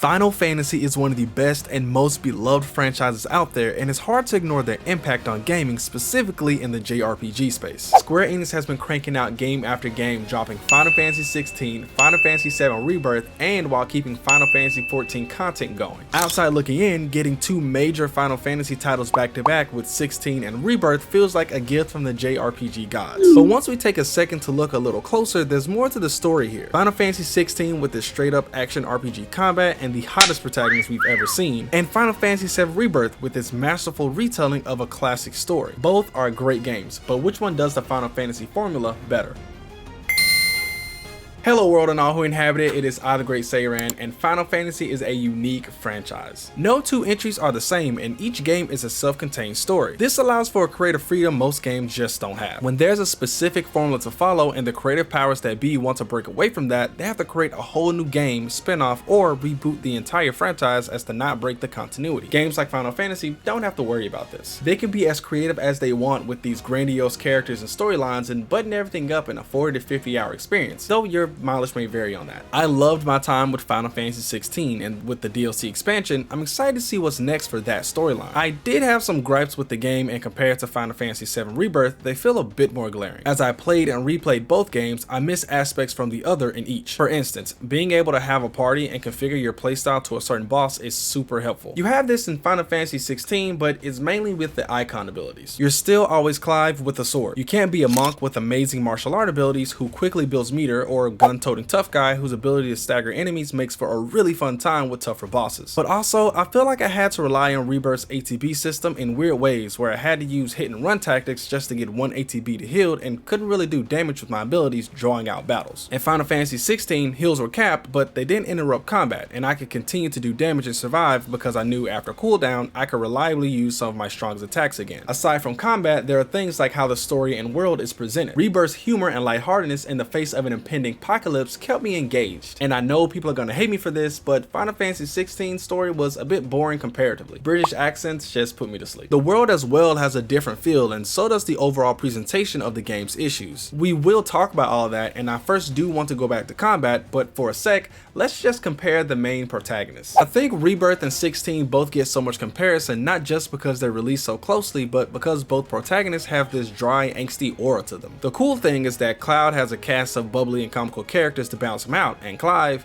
Final Fantasy is one of the best and most beloved franchises out there, and it's hard to ignore their impact on gaming, specifically in the JRPG space. Square Enix has been cranking out game after game, dropping Final Fantasy XVI, Final Fantasy VII Rebirth, and while keeping Final Fantasy XIV content going. Outside looking in, getting two major Final Fantasy titles back to back with 16 and Rebirth feels like a gift from the JRPG gods. But once we take a second to look a little closer, there's more to the story here. Final Fantasy XVI with its straight up action RPG combat and the hottest protagonist we've ever seen, and Final Fantasy VII Rebirth with its masterful retelling of a classic story. Both are great games, but which one does the Final Fantasy formula better? Hello world and all who inhabit it, it is I the Great Seiran, and Final Fantasy is a unique franchise. No two entries are the same, and each game is a self-contained story. This allows for a creative freedom most games just don't have. When there's a specific formula to follow and the creative powers that be want to break away from that, they have to create a whole new game, spin-off, or reboot the entire franchise as to not break the continuity. Games like Final Fantasy don't have to worry about this. They can be as creative as they want with these grandiose characters and storylines and button everything up in a 40 to 50 hour experience, though your mileage may vary on that. I loved my time with Final Fantasy 16, and with the DLC expansion, I'm excited to see what's next for that storyline. I did have some gripes with the game, and compared to Final Fantasy VII Rebirth, they feel a bit more glaring. As I played and replayed both games, I missed aspects from the other in each. For instance, being able to have a party and configure your playstyle to a certain boss is super helpful. You have this in Final Fantasy 16, but it's mainly with the icon abilities. You're still always Clive with a sword. You can't be a monk with amazing martial art abilities who quickly builds meter, or a gun-toting tough guy whose ability to stagger enemies makes for a really fun time with tougher bosses. But also, I feel like I had to rely on Rebirth's ATB system in weird ways, where I had to use hit and run tactics just to get one ATB to heal and couldn't really do damage with my abilities drawing out battles. In Final Fantasy 16, heals were capped, but they didn't interrupt combat, and I could continue to do damage and survive because I knew after cooldown I could reliably use some of my strongest attacks again. Aside from combat, there are things like how the story and world is presented. Rebirth's humor and lightheartedness in the face of an impending apocalypse kept me engaged. And I know people are gonna hate me for this, but Final Fantasy 16 story was a bit boring comparatively. British accents just put me to sleep. The world as well has a different feel, and so does the overall presentation of the game's issues. We will talk about all of that, and I first do want to go back to combat, but for a sec, let's just compare the main protagonists. I think Rebirth and 16 both get so much comparison, not just because they're released so closely, but because both protagonists have this dry, angsty aura to them. The cool thing is that Cloud has a cast of bubbly and comical characters to bounce him out, and Clive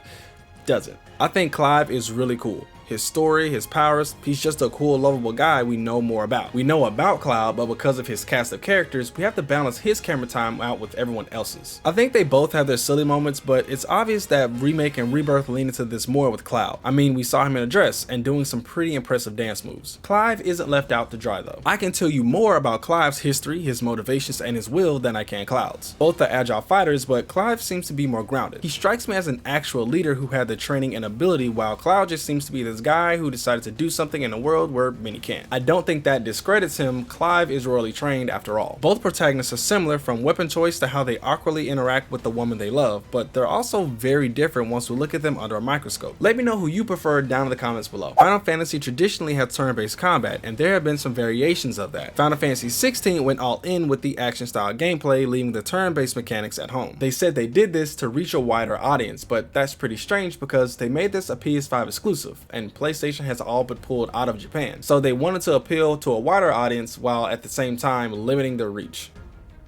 doesn't. I think Clive is really cool. His story, his powers, he's just a cool, lovable guy we know more about. We know about Cloud, but because of his cast of characters, we have to balance his camera time out with everyone else's. I think they both have their silly moments, but it's obvious that Remake and Rebirth lean into this more with Cloud. I mean, we saw him in a dress and doing some pretty impressive dance moves. Clive isn't left out to dry though. I can tell you more about Clive's history, his motivations, and his will than I can Cloud's. Both are agile fighters, but Clive seems to be more grounded. He strikes me as an actual leader who had the training and ability, while Cloud just seems to be this guy who decided to do something in a world where many can't. I don't think that discredits him. Clive is royally trained after all. Both protagonists are similar, from weapon choice to how they awkwardly interact with the woman they love, but they're also very different once we look at them under a microscope. Let me know who you prefer down in the comments below. Final Fantasy traditionally had turn-based combat, and there have been some variations of that. Final Fantasy 16 went all in with the action style gameplay, leaving the turn-based mechanics at home. They said they did this to reach a wider audience, but that's pretty strange because they made this a PS5 exclusive, and PlayStation has all but pulled out of Japan. So they wanted to appeal to a wider audience while at the same time limiting their reach.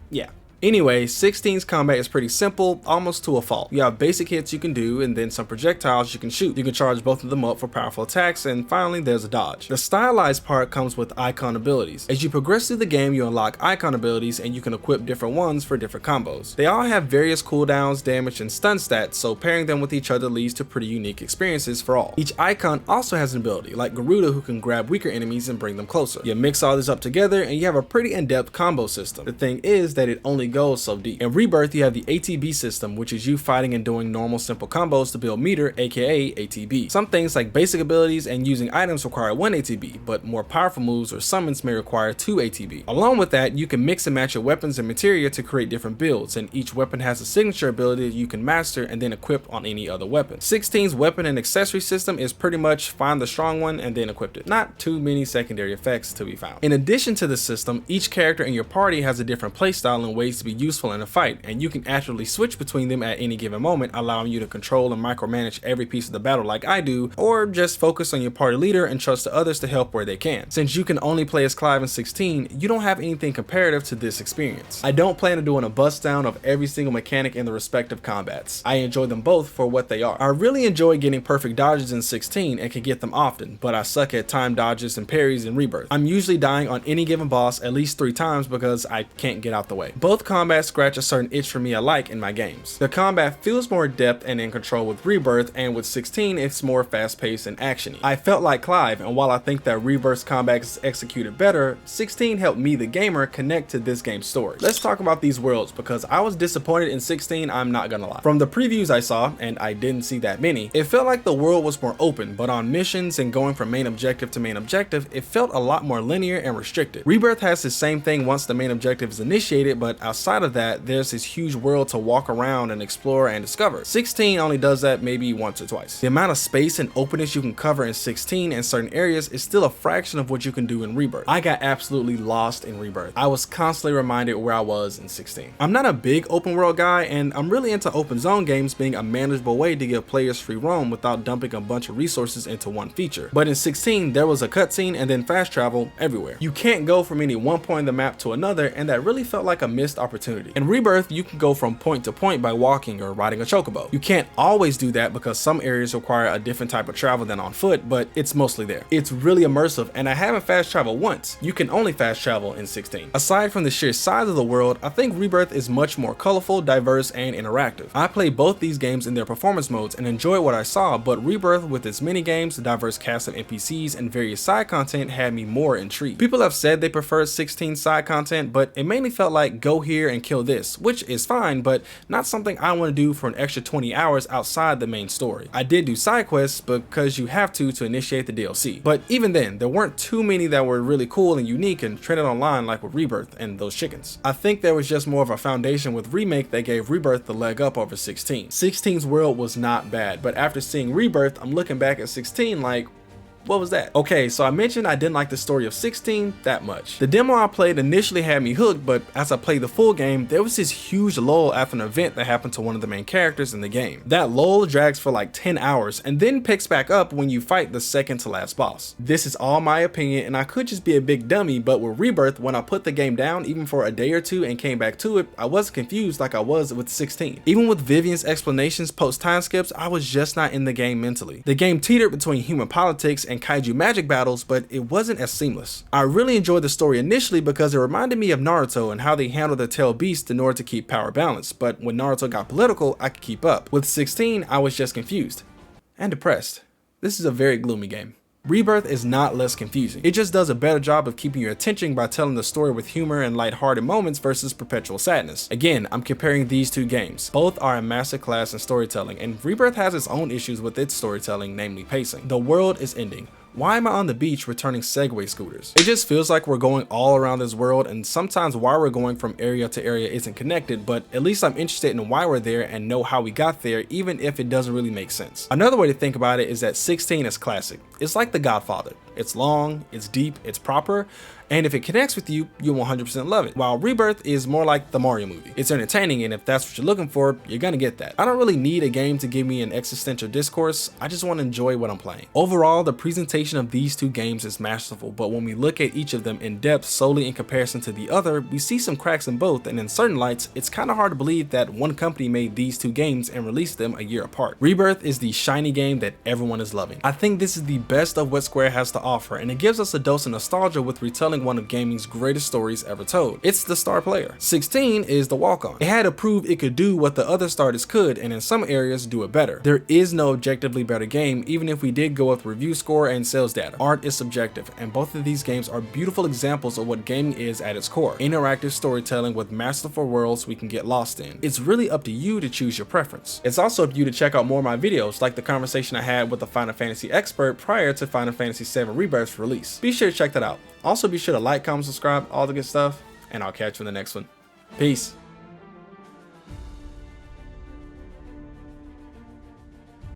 Yeah. Anyway, 16's combat is pretty simple, almost to a fault. You have basic hits you can do, and then some projectiles you can shoot. You can charge both of them up for powerful attacks, and finally there's a dodge. The stylized part comes with icon abilities. As you progress through the game, you unlock icon abilities, and you can equip different ones for different combos. They all have various cooldowns, damage, and stun stats, so pairing them with each other leads to pretty unique experiences for all. Each icon also has an ability, like Garuda, who can grab weaker enemies and bring them closer. You mix all this up together, and you have a pretty in-depth combo system. The thing is that it only goes so deep. In Rebirth, you have the ATB system, which is you fighting and doing normal simple combos to build meter, aka ATB. Some things like basic abilities and using items require 1 ATB, but more powerful moves or summons may require 2 ATB. Along with that, you can mix and match your weapons and materia to create different builds, and each weapon has a signature ability you can master and then equip on any other weapon. 16's weapon and accessory system is pretty much find the strong one and then equip it. Not too many secondary effects to be found. In addition to the system, each character in your party has a different playstyle and ways needs to be useful in a fight, and you can actually switch between them at any given moment, allowing you to control and micromanage every piece of the battle like I do, or just focus on your party leader and trust the others to help where they can. Since you can only play as Clive in 16, you don't have anything comparative to this experience. I don't plan on doing a bust down of every single mechanic in the respective combats. I enjoy them both for what they are. I really enjoy getting perfect dodges in 16 and can get them often, but I suck at time dodges and parries in Rebirth. I'm usually dying on any given boss at least 3 times because I can't get out the way. Both combats scratch a certain itch for me I like in my games. The combat feels more depth and in control with Rebirth, and with 16 it's more fast paced and actiony. I felt like Clive, and while I think that Rebirth's combat is executed better, 16 helped me, the gamer, connect to this game's story. Let's talk about these worlds, because I was disappointed in 16, I'm not gonna lie. From the previews I saw, and I didn't see that many, it felt like the world was more open, but on missions and going from main objective to main objective, it felt a lot more linear and restricted. Rebirth has the same thing once the main objective is initiated, but outside of that, there's this huge world to walk around and explore and discover. 16 only does that maybe once or twice. The amount of space and openness you can cover in 16 in certain areas is still a fraction of what you can do in Rebirth. I got absolutely lost in Rebirth. I was constantly reminded where I was in 16. I'm not a big open world guy, and I'm really into open zone games being a manageable way to give players free roam without dumping a bunch of resources into one feature. But in 16, there was a cutscene and then fast travel everywhere. You can't go from any one point in the map to another, and that really felt like a missed opportunity. In Rebirth, you can go from point to point by walking or riding a chocobo. You can't always do that because some areas require a different type of travel than on foot, but it's mostly there. It's really immersive, and I haven't fast traveled once. You can only fast travel in 16. Aside from the sheer size of the world, I think Rebirth is much more colorful, diverse, and interactive. I played both these games in their performance modes and enjoyed what I saw, but Rebirth with its mini games, diverse cast of NPCs, and various side content had me more intrigued. People have said they prefer 16 side content, but it mainly felt like go here and kill this, which is fine, but not something I want to do for an extra 20 hours outside the main story. I did do side quests because you have to initiate the DLC, but even then, there weren't too many that were really cool and unique and trended online like with Rebirth and those chickens. I think there was just more of a foundation with Remake that gave Rebirth the leg up over 16. 16's world was not bad, but after seeing Rebirth, I'm looking back at 16 like, what was that? Okay, so I mentioned I didn't like the story of 16 that much. The demo I played initially had me hooked, but as I played the full game, there was this huge lull after an event that happened to one of the main characters in the game. That lull drags for like 10 hours and then picks back up when you fight the second to last boss. This is all my opinion, and I could just be a big dummy, but with Rebirth, when I put the game down even for a day or two and came back to it, I wasn't confused like I was with 16. Even with Vivian's explanations post time skips, I was just not in the game mentally. The game teetered between human politics and kaiju magic battles, but it wasn't as seamless. I really enjoyed the story initially because it reminded me of Naruto and how they handled the tail beast in order to keep power balanced, but when Naruto got political, I could keep up. With 16, I was just confused and depressed. This is a very gloomy game. Rebirth is not less confusing. It just does a better job of keeping your attention by telling the story with humor and lighthearted moments versus perpetual sadness. Again, I'm comparing these two games. Both are a masterclass in storytelling, and Rebirth has its own issues with its storytelling, namely pacing. The world is ending. Why am I on the beach returning Segway scooters? It just feels like we're going all around this world, and sometimes why we're going from area to area isn't connected, but at least I'm interested in why we're there and know how we got there, even if it doesn't really make sense. Another way to think about it is that 16 is classic. It's like The Godfather. It's long, it's deep, it's proper, and if it connects with you, you'll 100% love it. While Rebirth is more like the Mario movie. It's entertaining, and if that's what you're looking for, you're gonna get that. I don't really need a game to give me an existential discourse, I just want to enjoy what I'm playing. Overall, the presentation of these two games is masterful, but when we look at each of them in depth solely in comparison to the other, we see some cracks in both, and in certain lights, it's kind of hard to believe that one company made these two games and released them a year apart. Rebirth is the shiny game that everyone is loving. I think this is the best of what Square has to offer, and it gives us a dose of nostalgia with retelling one of gaming's greatest stories ever told. It's the star player. 16 is the walk-on. It had to prove it could do what the other starters could, and in some areas do it better. There is no objectively better game, even if we did go with review score and sales data. Art is subjective, and both of these games are beautiful examples of what gaming is at its core. Interactive storytelling with masterful worlds we can get lost in. It's really up to you to choose your preference. It's also up to you to check out more of my videos, like the conversation I had with a Final Fantasy expert prior to Final Fantasy VII Rebirth's release. Be sure to check that out. Also be sure to like, comment, subscribe, all the good stuff, and I'll catch you in the next one. Peace.